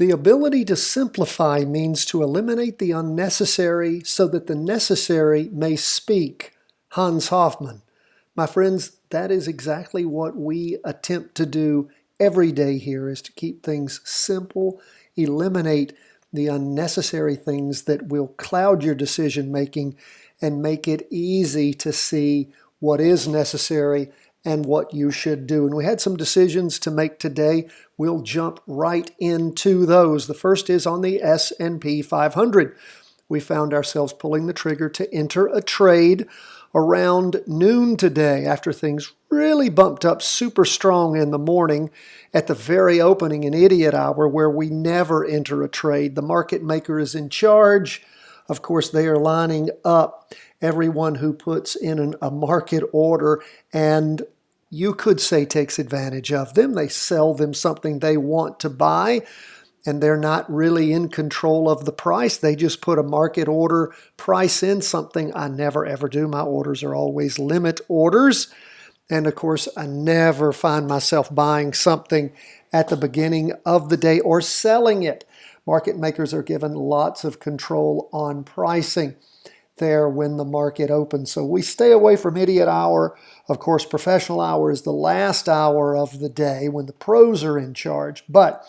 The ability to simplify means to eliminate the unnecessary so that the necessary may speak. Hans Hofmann. My friends, that is exactly what we attempt to do every day here, is to keep things simple, eliminate the unnecessary things that will cloud your decision making, and make it easy to see what is necessary and what you should do. And we had some decisions to make today. We'll jump right into those. The first is on the S&P 500. We found ourselves pulling the trigger to enter a trade around noon today after things really bumped up super strong in the morning at the very opening, an idiot hour where we never enter a trade. The market maker is in charge. Of course, they are lining up everyone who puts in a market order, and you could say takes advantage of them. They sell them something they want to buy, and they're not really in control of the price. They just put a market order price in, something I never ever do. My orders are always limit orders. And of course, I never find myself buying something at the beginning of the day or selling it. Market makers are given lots of control on pricing there when the market opens. So we stay away from idiot hour. Of course, professional hour is the last hour of the day when the pros are in charge. But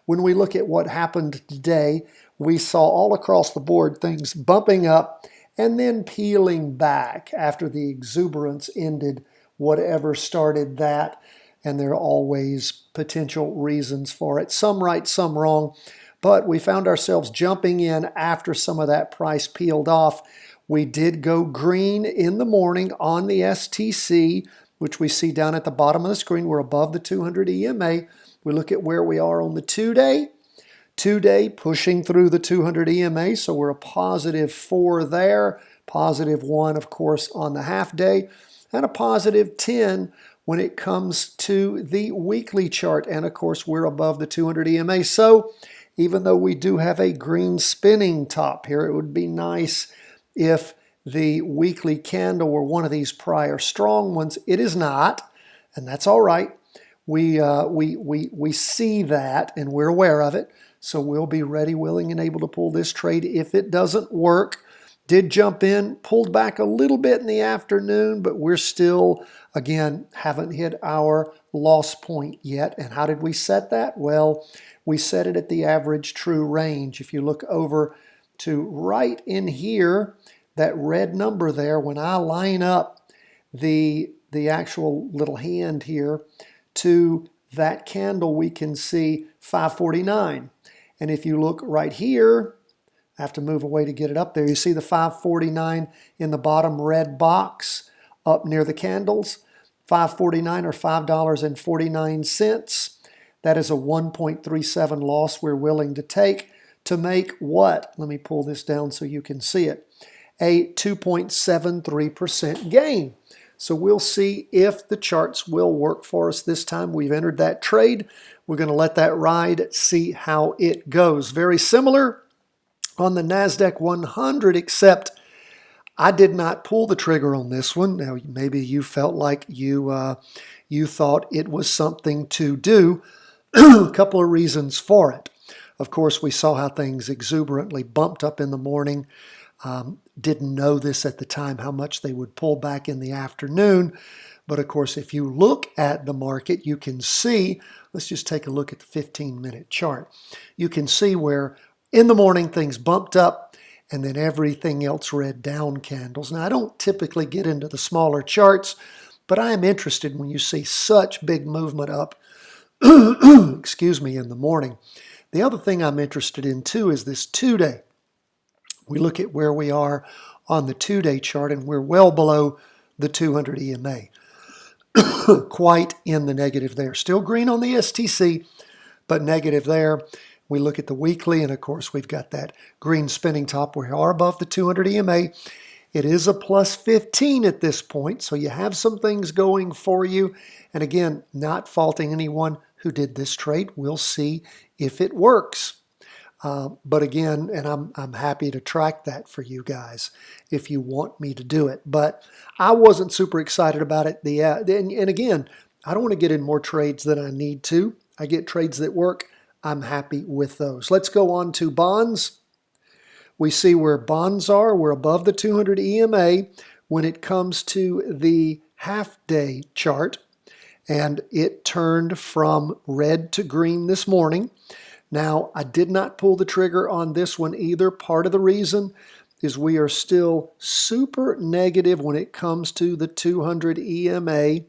when we look at what happened today, we saw all across the board things bumping up and then peeling back after the exuberance ended, whatever started that. And there are always potential reasons for it. Some right, some wrong. But we found ourselves jumping in after some of that price peeled off. We did go green in the morning on the STC, which we see down at the bottom of the screen. We're above the 200 EMA. We look at where we are on the 2-day. 2-day pushing through the 200 EMA, so we're a positive 4 there. Positive 1, of course, on the half-day. And a positive 10 when it comes to the weekly chart. And, of course, we're above the 200 EMA. So even though we do have a green spinning top here, it would be nice if the weekly candle were one of these prior strong ones. It is not, and that's all right. We see that, and we're aware of it. So we'll be ready, willing, and able to pull this trade if it doesn't work. Did jump in, pulled back a little bit in the afternoon, but we're still, again, haven't hit our loss point yet. And how did we set that? Well, we set it at the average true range. If you look over to right in here, that red number there, when I line up the actual little hand here to that candle, we can see 549. And if you look right here, I have to move away to get it up there. You see the 549 in the bottom red box up near the candles. 549 or $5.49. That is a 1.37 loss we're willing to take to make what? Let me pull this down so you can see it. A 2.73% gain. So we'll see if the charts will work for us this time. We've entered that trade. We're going to let that ride, see how it goes. Very similar on the NASDAQ 100, except I did not pull the trigger on this one. Now, maybe you felt like you thought it was something to do. A couple of reasons for it. Of course, we saw how things exuberantly bumped up in the morning. Didn't know this at the time, how much they would pull back in the afternoon. But of course, if you look at the market, you can see, let's just take a look at the 15-minute chart. You can see where in the morning things bumped up and then everything else read down candles. Now, I don't typically get into the smaller charts, but I am interested when you see such big movement up, excuse me, in the morning. The other thing I'm interested in too is this 2-day. We look at where we are on the 2-day chart, and we're well below the 200 EMA. Quite in the negative there. Still green on the STC, but negative there. We look at the weekly, and of course we've got that green spinning top. We are above the 200 EMA. It is a plus 15 at this point, so you have some things going for you. And again, not faulting anyone who did this trade. We'll see if it works. But again, and I'm happy to track that for you guys if you want me to do it. But I wasn't super excited about it. And again, I don't want to get in more trades than I need to. I get trades that work. I'm happy with those. Let's go on to bonds. We see where bonds are. We're above the 200 EMA when it comes to the half-day chart, and it turned from red to green this morning. Now, I did not pull the trigger on this one either. Part of the reason is we are still super negative when it comes to the 200 EMA.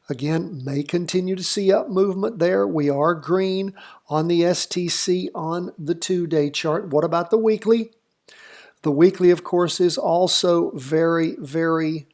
Again, may continue to see up movement there. We are green on the STC on the 2-day chart. What about the weekly? The weekly, of course, is also very, very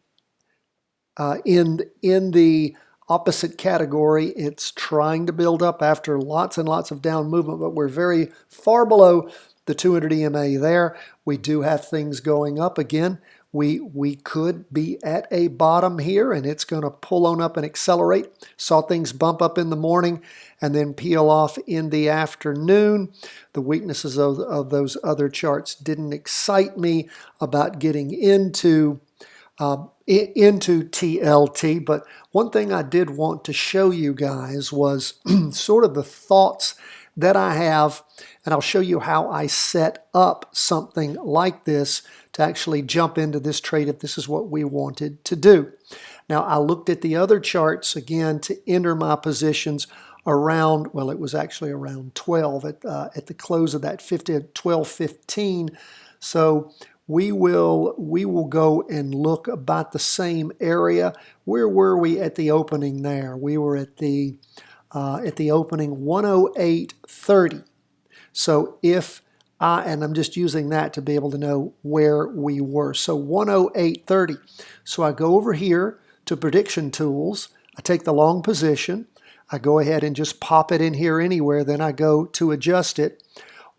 in the opposite category. It's trying to build up after lots and lots of down movement, but we're very far below the 200 EMA there. We do have things going up again. We could be at a bottom here, and it's going to pull on up and accelerate. Saw things bump up in the morning and then peel off in the afternoon. The weaknesses of those other charts didn't excite me about getting into TLT, but one thing I did want to show you guys was sort of the thoughts that I have, and I'll show you how I set up something like this to actually jump into this trade if this is what we wanted to do. Now, I looked at the other charts again to enter my positions around, well, it was actually around 12 at the close of that 12:15. So we will go and look about the same area. Where were we at the opening there? We were at the opening 108.30. So and I'm just using that to be able to know where we were. So 108.30. So I go over here to prediction tools. I take the long position. I go ahead and just pop it in here anywhere. Then I go to adjust it.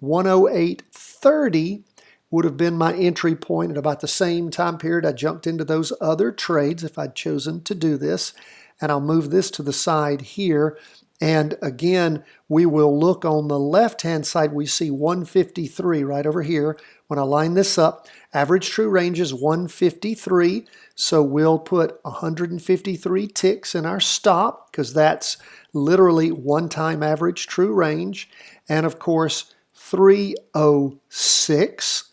108.30 would have been my entry point at about the same time period I jumped into those other trades if I'd chosen to do this. And I'll move this to the side here. And again, we will look on the left-hand side. We see 153 right over here. When I line this up, average true range is 153. So we'll put 153 ticks in our stop because that's literally one-time average true range. And of course, 306.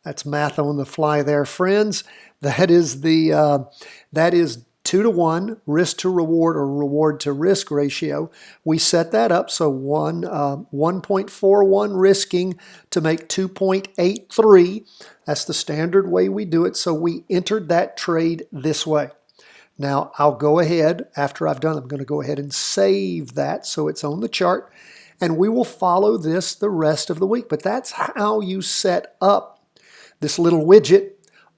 That's math on the fly there, friends. That is 2-to-1 risk to reward or reward to risk ratio. We set that up so 1.41 risking to make 2.83. That's the standard way we do it. So we entered that trade this way. Now I'll go ahead, after I've done, I'm going to go ahead and save that so it's on the chart. And we will follow this the rest of the week. But that's how you set up this little widget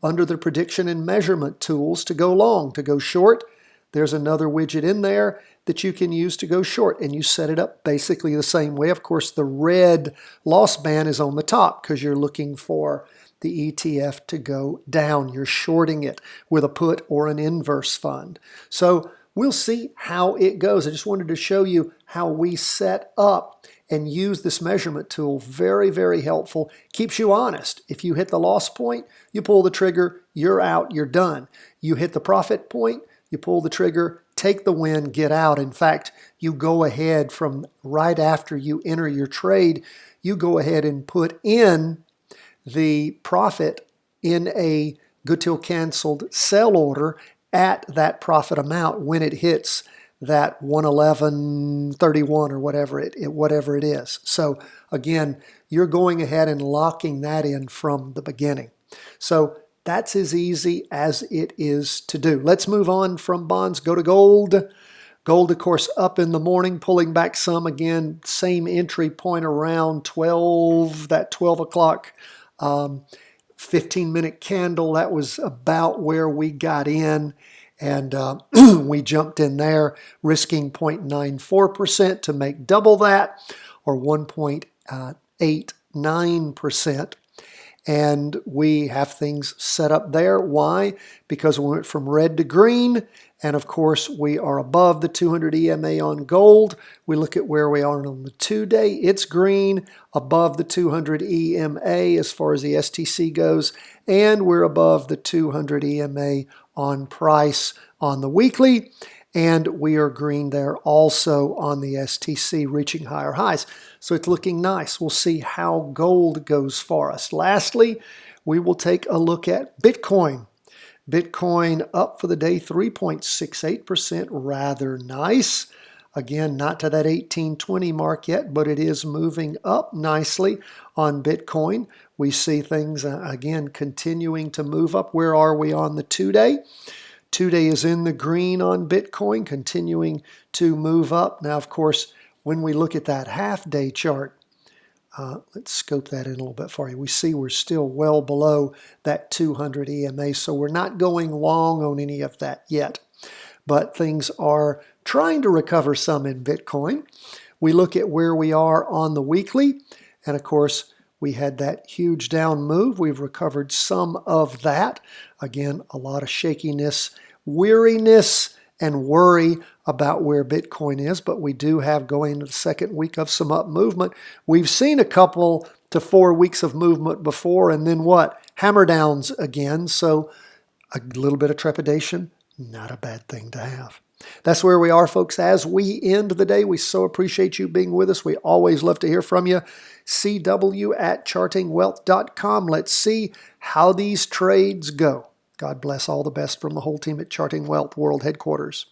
under the prediction and measurement tools to go long. To go short, there's another widget in there that you can use to go short, and you set it up basically the same way. Of course, the red loss band is on the top because you're looking for the ETF to go down. You're shorting it with a put or an inverse fund. So we'll see how it goes. I just wanted to show you how we set up and use this measurement tool. Very, very helpful. Keeps you honest. If you hit the loss point, you pull the trigger, you're out, you're done. You hit the profit point, you pull the trigger, take the win, get out. In fact, you go ahead from right after you enter your trade, you go ahead and put in the profit in a good till canceled sell order at that profit amount when it hits that 111.31 or whatever it is. So again, you're going ahead and locking that in from the beginning. So that's as easy as it is to do. Let's move on from bonds, go to gold. Gold, of course, up in the morning, pulling back some again, same entry point around 12, that 12 o'clock 15-minute candle. That was about where we got in. And we jumped in there, risking 0.94% to make double that, or 1.89%. And we have things set up there. Why? Because we went from red to green. And of course, we are above the 200 EMA on gold. We look at where we are on the 2-day. It's green, above the 200 EMA as far as the STC goes. And we're above the 200 EMA on price on the weekly. And we are green there also on the STC, reaching higher highs. So it's looking nice. We'll see how gold goes for us. Lastly, we will take a look at Bitcoin. Bitcoin up for the day 3.68%, rather nice. Again, not to that 1820 mark yet, but it is moving up nicely on Bitcoin. We see things, again, continuing to move up. Where are we on the 2-day? 2-day is in the green on Bitcoin, continuing to move up. Now, of course, when we look at that half-day chart, let's scope that in a little bit for you. We see we're still well below that 200 EMA, so we're not going long on any of that yet. But things are trying to recover some in Bitcoin. We look at where we are on the weekly, and of course, we had that huge down move. We've recovered some of that. Again, a lot of shakiness, weariness, and worry about where Bitcoin is, but we do have going into the second week of some up movement. We've seen a couple to 4 weeks of movement before, and then what? Hammer downs again, so a little bit of trepidation, not a bad thing to have. That's where we are, folks, as we end the day. We so appreciate you being with us. We always love to hear from you. CW@chartingwealth.com. Let's see how these trades go. God bless. All the best from the whole team at Charting Wealth World Headquarters.